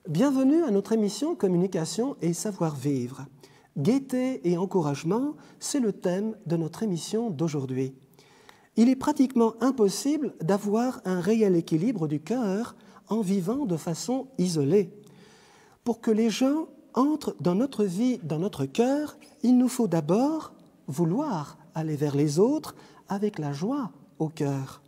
Bienvenue à notre émission Communication et savoir-vivre. Gaieté et encouragement, c'est le thème de notre émission d'aujourd'hui. Il est pratiquement impossible d'avoir un réel équilibre du cœur en vivant de façon isolée. Pour que les gens entrent dans notre vie, dans notre cœur, il nous faut d'abord vouloir aller vers les autres avec la joie au cœur.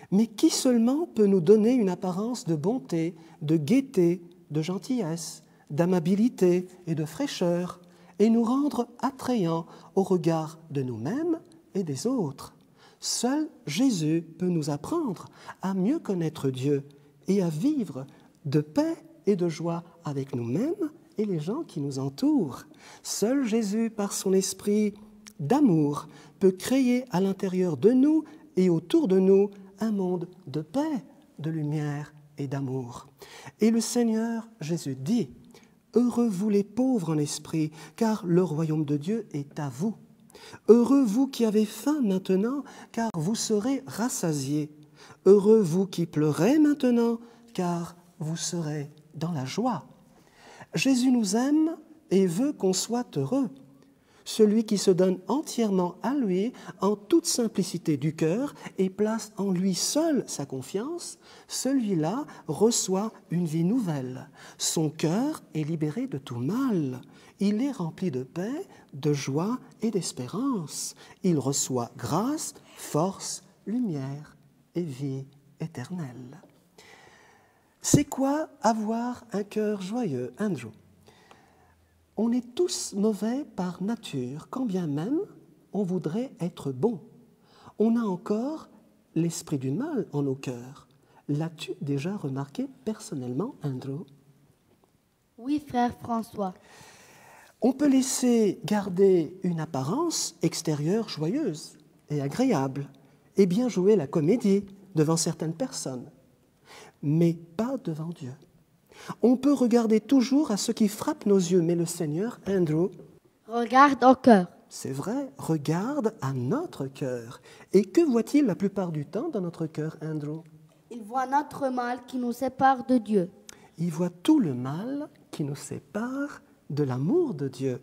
Mais qui seulement peut nous donner une apparence de bonté, de gaieté, de gentillesse, d'amabilité et de fraîcheur, et nous rendre attrayants au regard de nous-mêmes et des autres? Seul Jésus peut nous apprendre à mieux connaître Dieu et à vivre de paix et de joie avec nous-mêmes et les gens qui nous entourent. Seul Jésus, par son esprit d'amour, peut créer à l'intérieur de nous et autour de nous un monde de paix, de lumière et d'amour. Et le Seigneur Jésus dit: « Heureux vous les pauvres en esprit, car le royaume de Dieu est à vous. Heureux vous qui avez faim maintenant, car vous serez rassasiés. Heureux vous qui pleurez maintenant, car vous serez dans la joie. » Jésus nous aime et veut qu'on soit heureux. Celui qui se donne entièrement à lui, en toute simplicité du cœur, et place en lui seul sa confiance, celui-là reçoit une vie nouvelle. Son cœur est libéré de tout mal. Il est rempli de paix, de joie et d'espérance. Il reçoit grâce, force, lumière et vie éternelle. C'est quoi avoir un cœur joyeux, Andrew? On est tous mauvais par nature, quand bien même on voudrait être bon. On a encore l'esprit du mal en nos cœurs. L'as-tu déjà remarqué personnellement, Andrew? Oui, frère François. On peut laisser garder une apparence extérieure joyeuse et agréable, et bien jouer la comédie devant certaines personnes, mais pas devant Dieu. On peut regarder toujours à ce qui frappe nos yeux, mais le Seigneur, Andrew, Regarde au cœur. c'est vrai, regarde à notre cœur. Et que voit-il la plupart du temps dans notre cœur, Andrew? Il voit notre mal qui nous sépare de Dieu. Il voit tout le mal qui nous sépare de l'amour de Dieu.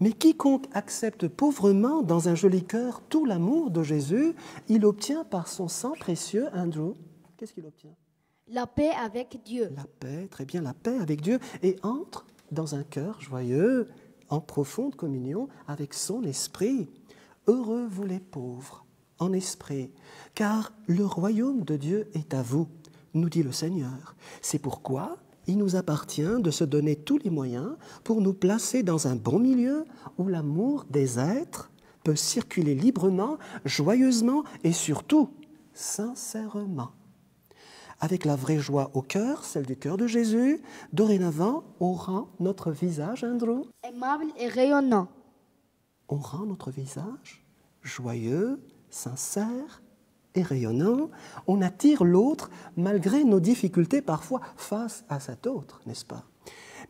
Mais quiconque accepte pauvrement dans un joli cœur tout l'amour de Jésus, il obtient par son sang précieux, Andrew, qu'est-ce qu'il obtient? La paix avec Dieu. La paix, très bien, la paix avec Dieu, et entre dans un cœur joyeux, en profonde communion avec son esprit. Heureux vous les pauvres en esprit, car le royaume de Dieu est à vous, nous dit le Seigneur. C'est pourquoi il nous appartient de se donner tous les moyens pour nous placer dans un bon milieu où l'amour des êtres peut circuler librement, joyeusement et surtout sincèrement. Avec la vraie joie au cœur, celle du cœur de Jésus, dorénavant, on rend notre visage, Andrew, Aimable et rayonnant. on rend notre visage joyeux, sincère et rayonnant. On attire l'autre malgré nos difficultés parfois face à cet autre, n'est-ce pas?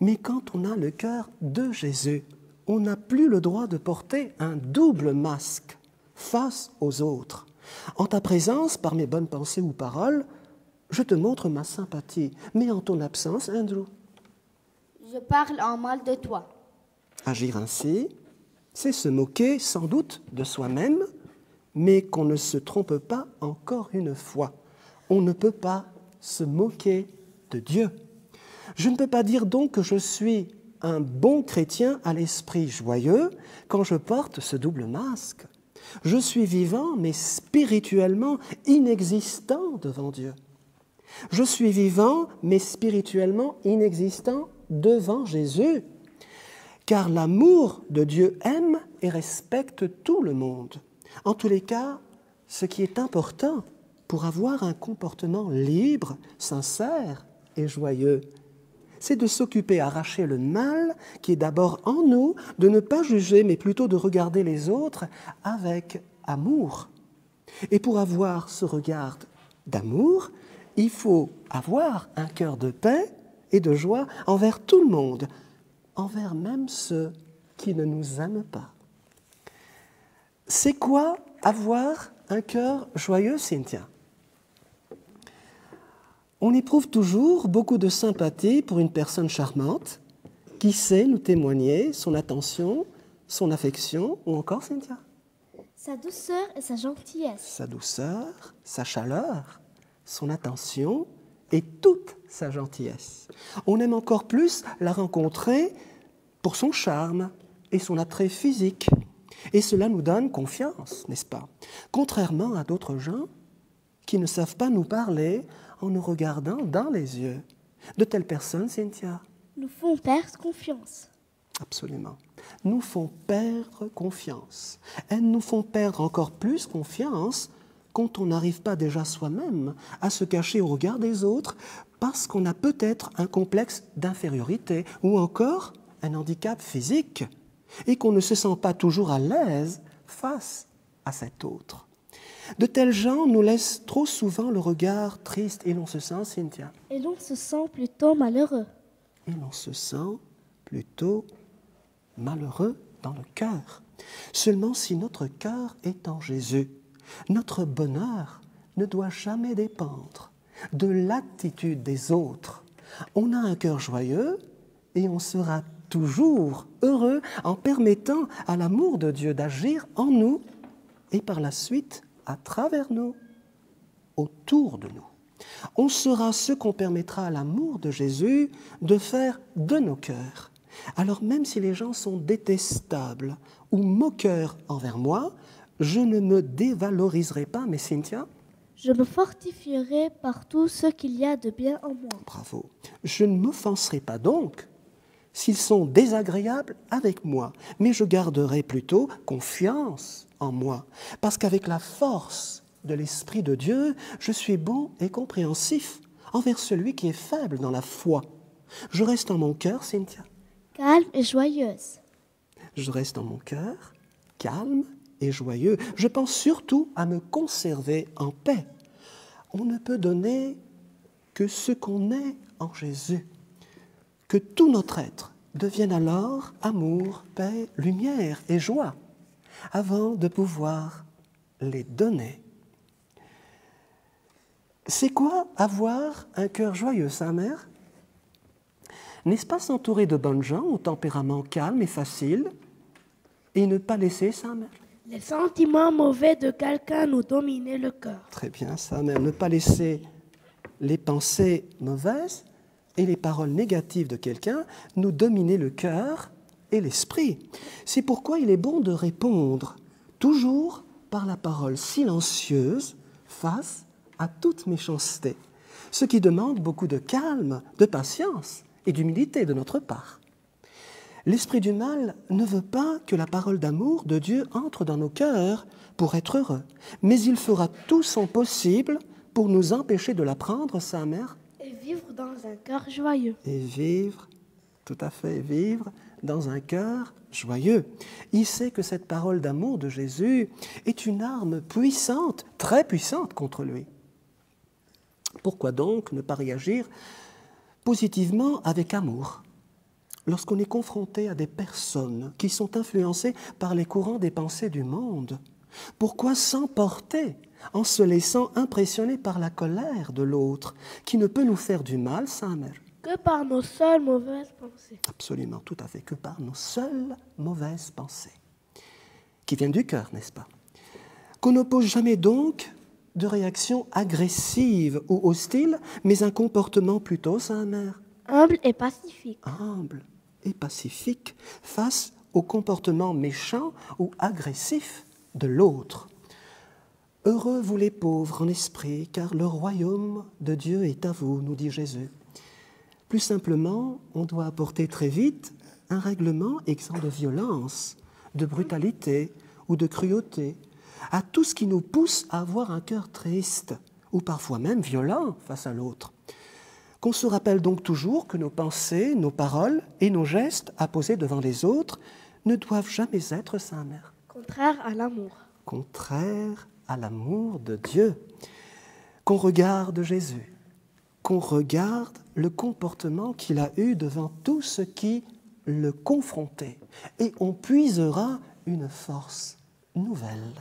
Mais quand on a le cœur de Jésus, on n'a plus le droit de porter un double masque face aux autres. En ta présence, par mes bonnes pensées ou paroles, je te montre ma sympathie, mais en ton absence, Andrew, Je parle en mal de toi. agir ainsi, c'est se moquer sans doute de soi-même, mais qu'on ne se trompe pas encore une fois. On ne peut pas se moquer de Dieu. Je ne peux pas dire donc que je suis un bon chrétien à l'esprit joyeux quand je porte ce double masque. Je suis vivant, mais spirituellement inexistant devant Dieu. Je suis vivant, mais spirituellement inexistant devant Jésus, car l'amour de Dieu aime et respecte tout le monde. En tous les cas, ce qui est important pour avoir un comportement libre, sincère et joyeux, c'est de s'occuper, arracher le mal qui est d'abord en nous, de ne pas juger, mais plutôt de regarder les autres avec amour. Et pour avoir ce regard d'amour, il faut avoir un cœur de paix et de joie envers tout le monde, envers même ceux qui ne nous aiment pas. C'est quoi avoir un cœur joyeux, Cynthia? On éprouve toujours beaucoup de sympathie pour une personne charmante qui sait nous témoigner son attention, son affection, ou encore, Cynthia, Sa douceur et sa gentillesse. sa douceur, sa chaleur, son attention et toute sa gentillesse. On aime encore plus la rencontrer pour son charme et son attrait physique. Et cela nous donne confiance, n'est-ce pas? Contrairement à d'autres gens qui ne savent pas nous parler en nous regardant dans les yeux. De telles personnes, Cynthia, Nous font perdre confiance. absolument, nous font perdre confiance. Elles nous font perdre encore plus confiance quand on n'arrive pas déjà soi-même à se cacher au regard des autres parce qu'on a peut-être un complexe d'infériorité ou encore un handicap physique et qu'on ne se sent pas toujours à l'aise face à cet autre. De tels gens nous laissent trop souvent le regard triste et l'on se sent, Cynthia, Et l'on se sent plutôt malheureux. et l'on se sent plutôt malheureux dans le cœur. Seulement si notre cœur est en Jésus, notre bonheur ne doit jamais dépendre de l'attitude des autres. On a un cœur joyeux et on sera toujours heureux en permettant à l'amour de Dieu d'agir en nous et par la suite à travers nous, autour de nous. On sera ce qu'on permettra à l'amour de Jésus de faire de nos cœurs. Alors même si les gens sont détestables ou moqueurs envers moi, je ne me dévaloriserai pas, mais Cynthia, Je me fortifierai par tout ce qu'il y a de bien en moi. bravo, je ne m'offenserai pas donc s'ils sont désagréables avec moi, mais je garderai plutôt confiance en moi, parce qu'avec la force de l'Esprit de Dieu, je suis bon et compréhensif envers celui qui est faible dans la foi. Je reste en mon cœur, Cynthia, Calme et joyeuse. je reste en mon cœur, calme et joyeux. Je pense surtout à me conserver en paix. On ne peut donner que ce qu'on est en Jésus. Que tout notre être devienne alors amour, paix, lumière et joie, avant de pouvoir les donner. C'est quoi avoir un cœur joyeux, sa mère? N'est-ce pas s'entourer de bonnes gens au tempérament calme et facile et ne pas laisser sa mère? Les sentiments mauvais de quelqu'un nous dominaient le cœur. Très bien, sa mère. Ne pas laisser les pensées mauvaises et les paroles négatives de quelqu'un nous dominer le cœur et l'esprit. C'est pourquoi il est bon de répondre toujours par la parole silencieuse face à toute méchanceté, ce qui demande beaucoup de calme, de patience et d'humilité de notre part. L'esprit du mal ne veut pas que la parole d'amour de Dieu entre dans nos cœurs pour être heureux, mais il fera tout son possible pour nous empêcher de l'apprendre, sa mère, Et vivre dans un cœur joyeux. et vivre, tout à fait, vivre dans un cœur joyeux. Il sait que cette parole d'amour de Jésus est une arme puissante, très puissante contre lui. Pourquoi donc ne pas réagir positivement avec amour lorsqu'on est confronté à des personnes qui sont influencées par les courants des pensées du monde? Pourquoi s'emporter en se laissant impressionner par la colère de l'autre qui ne peut nous faire du mal, sa mère? Que par nos seules mauvaises pensées. Absolument, tout à fait, que par nos seules mauvaises pensées, qui viennent du cœur, n'est-ce pas? Qu'on n'oppose jamais donc de réaction agressive ou hostile, mais un comportement plutôt, sa mère, Humble et pacifique. humble et pacifique face au comportement méchant ou agressif de l'autre. Heureux vous les pauvres en esprit, car le royaume de Dieu est à vous, nous dit Jésus. Plus simplement, on doit apporter très vite un règlement exempt de violence, de brutalité ou de cruauté, à tout ce qui nous pousse à avoir un cœur triste ou parfois même violent face à l'autre. Qu'on se rappelle donc toujours que nos pensées, nos paroles et nos gestes à poser devant les autres ne doivent jamais être, sa mère, Contraire à l'amour. contraires à l'amour de Dieu. Qu'on regarde Jésus, qu'on regarde le comportement qu'il a eu devant tout ce qui le confrontait, et on puisera une force nouvelle.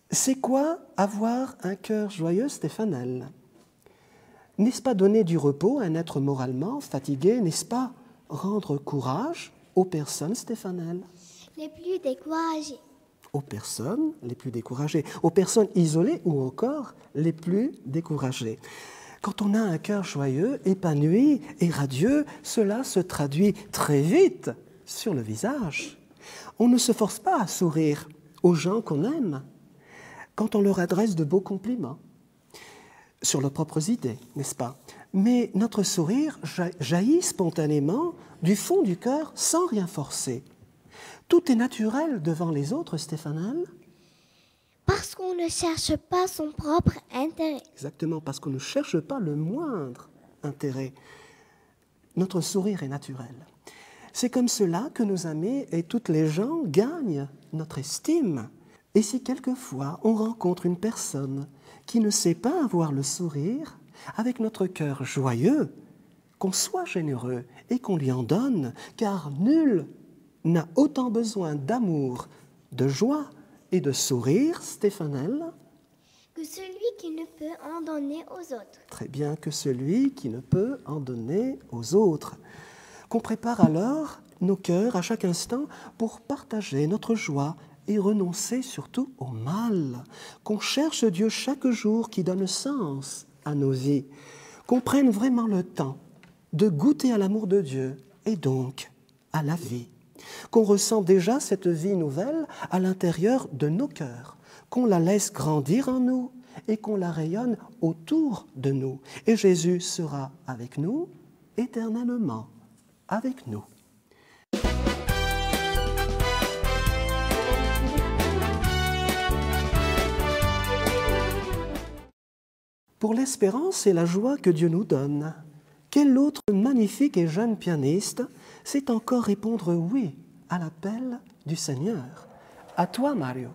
C'est quoi avoir un cœur joyeux, Stéphanel? N'est-ce pas donner du repos à un être moralement fatigué? N'est-ce pas rendre courage aux personnes, Stéphanelle? Les plus découragés. Aux personnes les plus découragées, aux personnes isolées ou encore les plus découragées. Quand on a un cœur joyeux, épanoui et radieux, cela se traduit très vite sur le visage. On ne se force pas à sourire aux gens qu'on aime quand on leur adresse de beaux compliments sur leurs propres idées, n'est-ce pas? Mais notre sourire jaillit spontanément du fond du cœur sans rien forcer. Tout est naturel devant les autres, Stéphanelle? Parce qu'on ne cherche pas son propre intérêt. Exactement, parce qu'on ne cherche pas le moindre intérêt. Notre sourire est naturel. C'est comme cela que nos amis et toutes les gens gagnent notre estime. Et si quelquefois on rencontre une personne qui ne sait pas avoir le sourire, avec notre cœur joyeux, qu'on soit généreux et qu'on lui en donne, car nul n'a autant besoin d'amour, de joie et de sourire, Stéphanelle, Que celui qui ne peut en donner aux autres. très bien, que celui qui ne peut en donner aux autres. Qu'on prépare alors nos cœurs à chaque instant pour partager notre joie et renoncer surtout au mal. Qu'on cherche Dieu chaque jour qui donne sens à nos vies. Qu'on prenne vraiment le temps de goûter à l'amour de Dieu et donc à la vie. Qu'on ressent déjà cette vie nouvelle à l'intérieur de nos cœurs. Qu'on la laisse grandir en nous et qu'on la rayonne autour de nous. Et Jésus sera avec nous éternellement, avec nous. Pour l'espérance et la joie que Dieu nous donne, quel autre magnifique et jeune pianiste sait encore répondre oui à l'appel du Seigneur? À toi, Mario.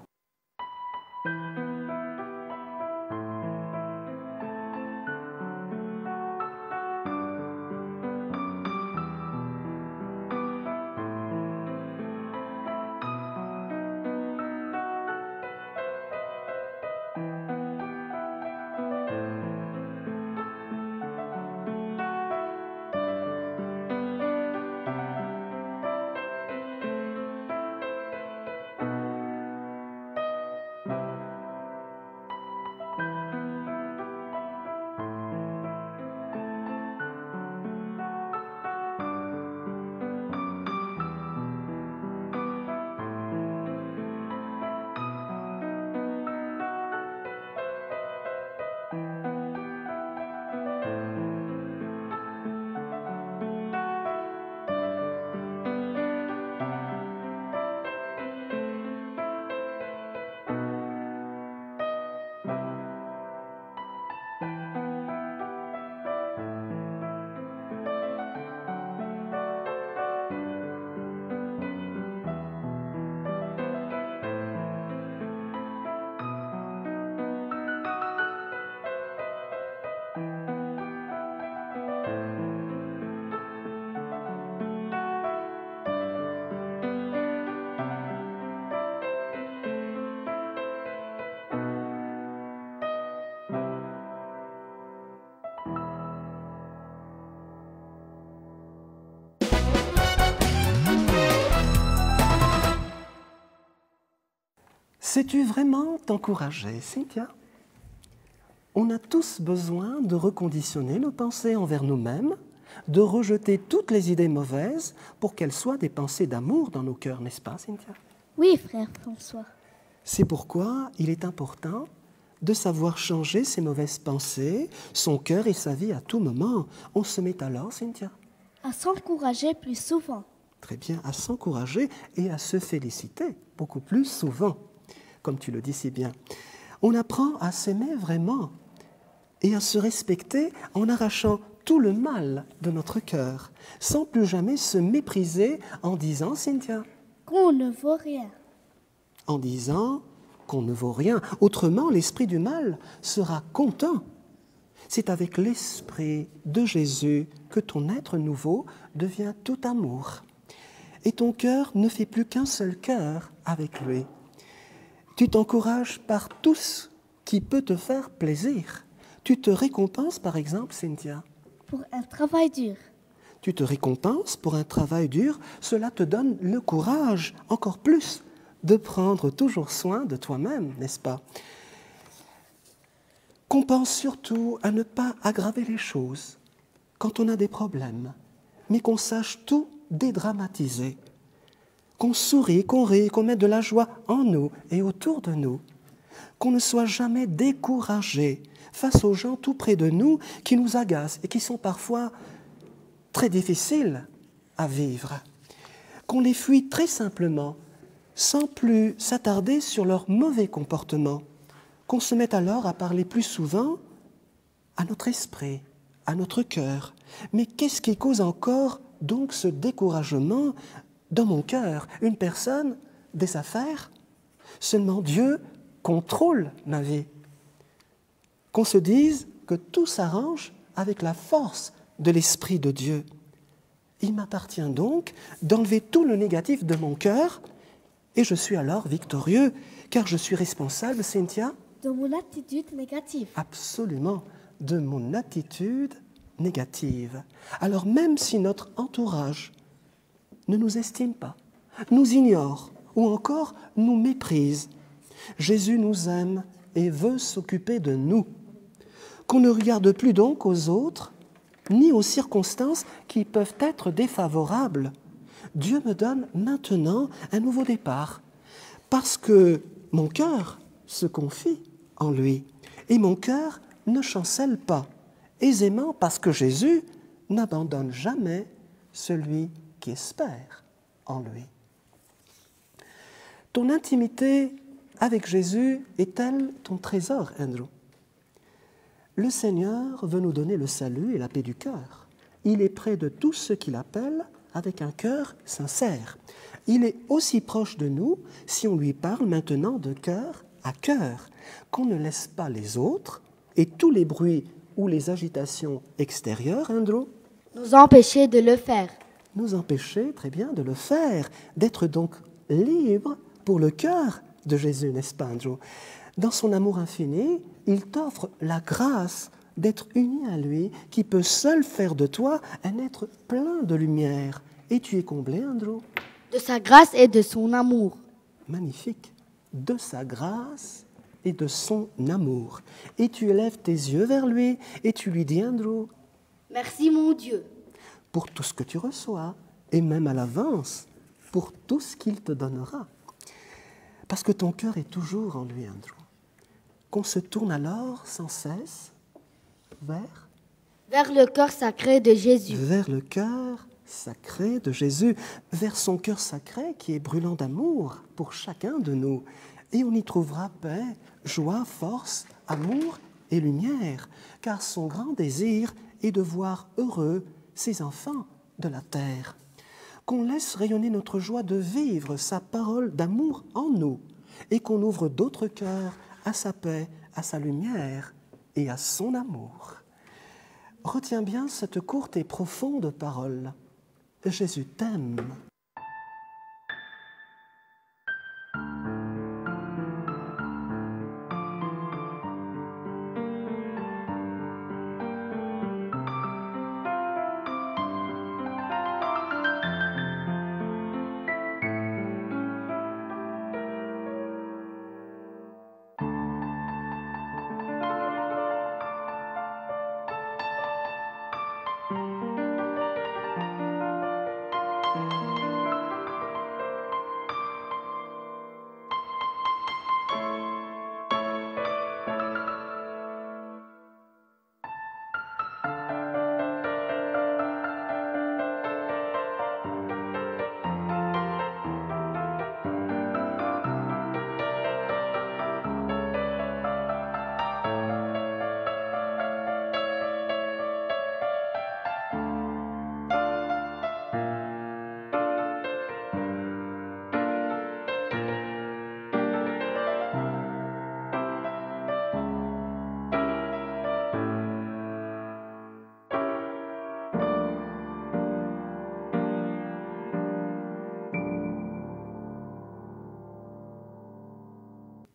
Sais-tu vraiment t'encourager, Cynthia? On a tous besoin de reconditionner nos pensées envers nous-mêmes, de rejeter toutes les idées mauvaises pour qu'elles soient des pensées d'amour dans nos cœurs, n'est-ce pas, Cynthia? Oui, frère François. C'est pourquoi il est important de savoir changer ses mauvaises pensées, son cœur et sa vie à tout moment. On se met alors, Cynthia? À s'encourager plus souvent. Très bien, à s'encourager et à se féliciter beaucoup plus souvent, comme tu le dis si bien. On apprend à s'aimer vraiment et à se respecter en arrachant tout le mal de notre cœur, sans plus jamais se mépriser en disant, Cynthia, Qu'on ne vaut rien. en disant qu'on ne vaut rien. Autrement, l'esprit du mal sera content. C'est avec l'esprit de Jésus que ton être nouveau devient tout amour. Et ton cœur ne fait plus qu'un seul cœur avec lui. Tu t'encourages par tout ce qui peut te faire plaisir. Tu te récompenses, par exemple, Cynthia. Pour un travail dur. Tu te récompenses pour un travail dur, cela te donne le courage, encore plus, de prendre toujours soin de toi-même, n'est-ce pas? Qu'on pense surtout à ne pas aggraver les choses quand on a des problèmes, mais qu'on sache tout dédramatiser, qu'on sourie, qu'on rit, qu'on mette de la joie en nous et autour de nous, qu'on ne soit jamais découragé face aux gens tout près de nous qui nous agacent et qui sont parfois très difficiles à vivre, qu'on les fuit très simplement, sans plus s'attarder sur leur mauvais comportement, qu'on se mette alors à parler plus souvent à notre esprit, à notre cœur. Mais qu'est-ce qui cause encore donc ce découragement dans mon cœur? Une personne, des affaires? Seulement Dieu contrôle ma vie. Qu'on se dise que tout s'arrange avec la force de l'Esprit de Dieu. Il m'appartient donc d'enlever tout le négatif de mon cœur et je suis alors victorieux, car je suis responsable, Cynthia? De mon attitude négative. Absolument, de mon attitude négative. Alors même si notre entourage ne nous estime pas, nous ignore ou encore nous méprise, Jésus nous aime et veut s'occuper de nous. Qu'on ne regarde plus donc aux autres, ni aux circonstances qui peuvent être défavorables. Dieu me donne maintenant un nouveau départ, parce que mon cœur se confie en lui, et mon cœur ne chancelle pas, aisément parce que Jésus n'abandonne jamais celui qui espère en lui. Ton intimité avec Jésus est-elle ton trésor, Andrew? Le Seigneur veut nous donner le salut et la paix du cœur. Il est près de tous ceux qui l'appellent avec un cœur sincère. Il est aussi proche de nous si on lui parle maintenant de cœur à cœur, qu'on ne laisse pas les autres et tous les bruits ou les agitations extérieures, Andrew, Nous empêcher de le faire. nous empêcher très bien de le faire, d'être donc libre pour le cœur de Jésus, n'est-ce pas, Andrew? Dans son amour infini, il t'offre la grâce d'être uni à lui, qui peut seul faire de toi un être plein de lumière. Et tu es comblé, Andrew? De sa grâce et de son amour. Magnifique. De sa grâce et de son amour. Et tu élèves tes yeux vers lui et tu lui dis, Andrew, Merci mon Dieu. pour tout ce que tu reçois, et même à l'avance, pour tout ce qu'il te donnera. Parce que ton cœur est toujours en lui, Andrew. Qu'on se tourne alors sans cesse Vers le cœur sacré de Jésus. vers le cœur sacré de Jésus, vers son cœur sacré qui est brûlant d'amour pour chacun de nous. Et on y trouvera paix, joie, force, amour et lumière, car son grand désir est de voir heureux ses enfants de la terre. Qu'on laisse rayonner notre joie de vivre sa parole d'amour en nous et qu'on ouvre d'autres cœurs à sa paix, à sa lumière et à son amour. Retiens bien cette courte et profonde parole. Jésus t'aime.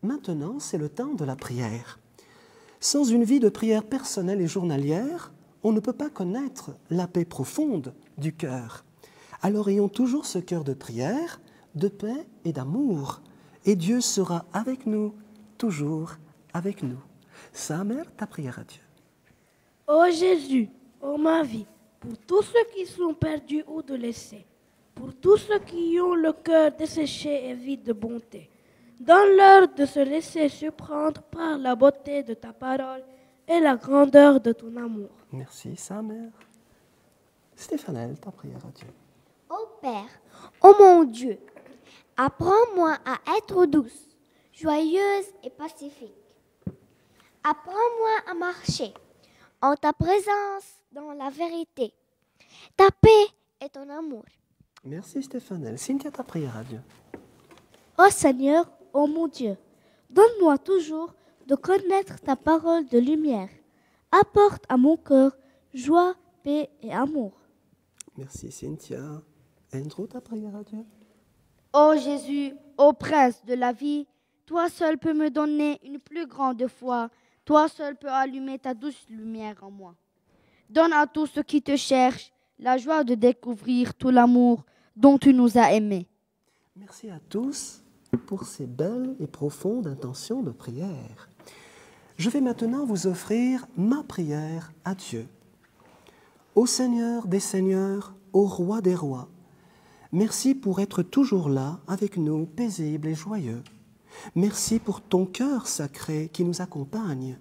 Maintenant, c'est le temps de la prière. Sans une vie de prière personnelle et journalière, on ne peut pas connaître la paix profonde du cœur. Alors ayons toujours ce cœur de prière, de paix et d'amour, et Dieu sera avec nous, toujours avec nous. Sa mère, ta prière à Dieu. Ô Jésus, ô ma vie, pour tous ceux qui sont perdus ou délaissés, pour tous ceux qui ont le cœur desséché et vide de bonté, donne-leur de se laisser surprendre par la beauté de ta parole et la grandeur de ton amour. Merci, sa mère. Stéphanelle, ta prière à Dieu. Ô Père, ô mon Dieu, apprends-moi à être douce, joyeuse et pacifique. Apprends-moi à marcher en ta présence dans la vérité, ta paix et ton amour. Merci, Stéphanelle. Cynthia, ta prière à Dieu. Ô Seigneur, ô mon Dieu, donne-moi toujours de connaître ta parole de lumière. Apporte à mon cœur joie, paix et amour. Merci, Cynthia. Andrew, ta prière à Dieu. Ô Jésus, ô Prince de la vie, toi seul peux me donner une plus grande foi. Toi seul peux allumer ta douce lumière en moi. Donne à tous ceux qui te cherchent la joie de découvrir tout l'amour dont tu nous as aimés. Merci à tous pour ces belles et profondes intentions de prière. Je vais maintenant vous offrir ma prière à Dieu. Ô Seigneur des Seigneurs, ô Roi des Rois, merci pour être toujours là avec nous, paisible et joyeux. Merci pour ton cœur sacré qui nous accompagne,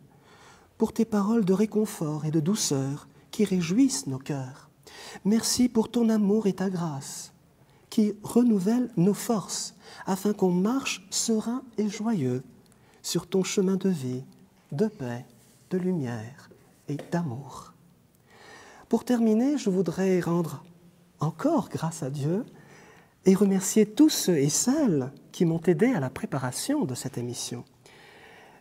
pour tes paroles de réconfort et de douceur qui réjouissent nos cœurs. Merci pour ton amour et ta grâce qui renouvellent nos forces afin qu'on marche serein et joyeux sur ton chemin de vie, de paix, de lumière et d'amour. Pour terminer, je voudrais rendre encore grâce à Dieu et remercier tous ceux et celles qui m'ont aidé à la préparation de cette émission.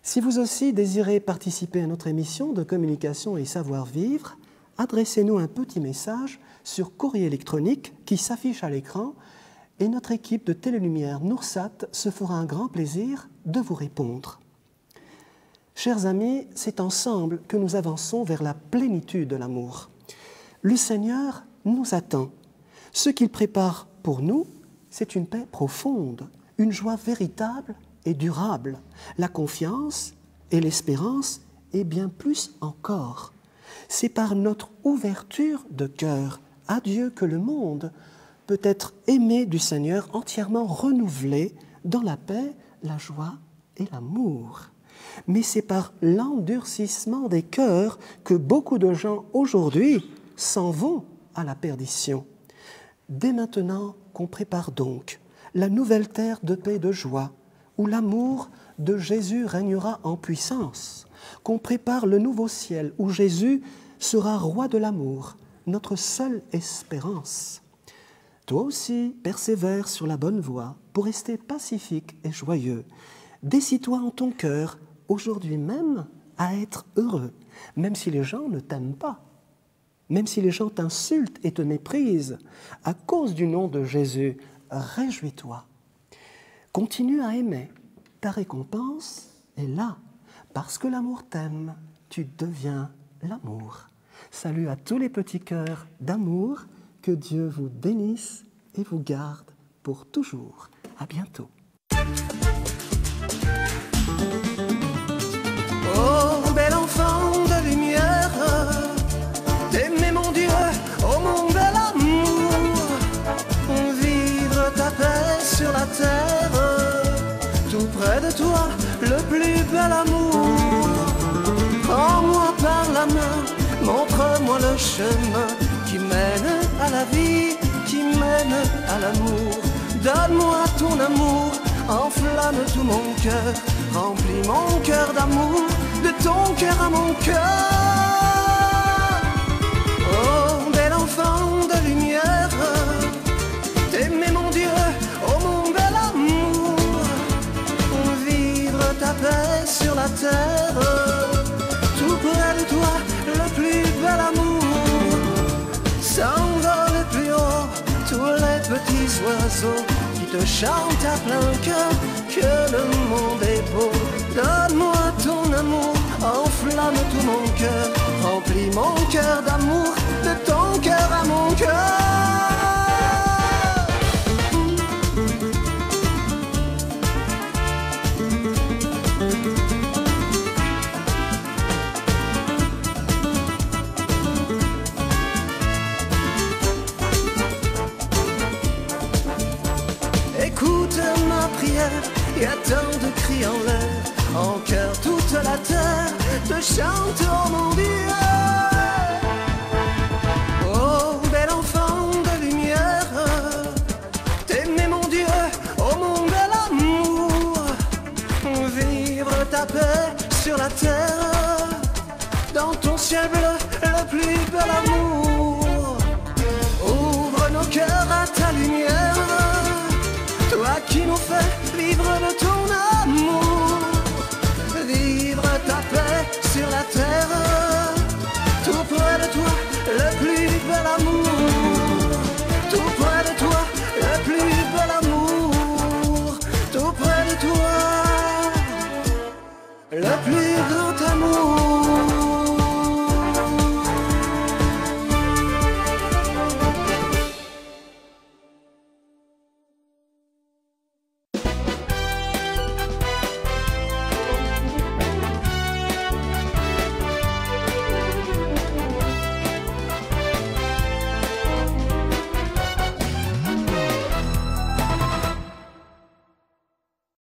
Si vous aussi désirez participer à notre émission de communication et savoir-vivre, adressez-nous un petit message sur courrier électronique qui s'affiche à l'écran et notre équipe de Télélumière Noursat se fera un grand plaisir de vous répondre. Chers amis, c'est ensemble que nous avançons vers la plénitude de l'amour. Le Seigneur nous attend. Ce qu'il prépare pour nous, c'est une paix profonde, une joie véritable et durable, la confiance et l'espérance et bien plus encore. C'est par notre ouverture de cœur à Dieu que le monde peut être aimé du Seigneur, entièrement renouvelé dans la paix, la joie et l'amour. Mais c'est par l'endurcissement des cœurs que beaucoup de gens aujourd'hui s'en vont à la perdition. Dès maintenant qu'on prépare donc la nouvelle terre de paix et de joie, où l'amour de Jésus régnera en puissance, qu'on prépare le nouveau ciel, où Jésus sera roi de l'amour, notre seule espérance. Toi aussi, persévère sur la bonne voie pour rester pacifique et joyeux. Décide-toi en ton cœur, aujourd'hui même, à être heureux, même si les gens ne t'aiment pas, même si les gens t'insultent et te méprisent. À cause du nom de Jésus, réjouis-toi. Continue à aimer. Ta récompense est là. Parce que l'amour t'aime, tu deviens l'amour. Salut à tous les petits cœurs d'amour. Que Dieu vous bénisse et vous garde pour toujours. À bientôt. Oh, bel enfant de lumière, t'aimer mon Dieu, oh mon bel amour, vivre ta paix sur la terre, tout près de toi, le plus bel amour. Prends-moi par la main, montre-moi le chemin qui mène à la vie, qui mène à l'amour. Donne-moi ton amour, enflamme tout mon cœur, remplis mon cœur d'amour, de ton cœur à mon cœur. Oh, bel enfant de lumière, t'aimer mon Dieu, oh mon bel amour, vivre ta paix sur la terre, tout près de toi, le plus bel amour. S'envolent plus haut tous les petits oiseaux qui te chantent à plein cœur que le monde est beau. Donne-moi ton amour, enflamme donne tout mon cœur, remplis mon cœur d'amour, de ton cœur à mon cœur. Écoute ma prière, il y a tant de cris en l'air, en cœur toute la terre te chante, oh mon Dieu.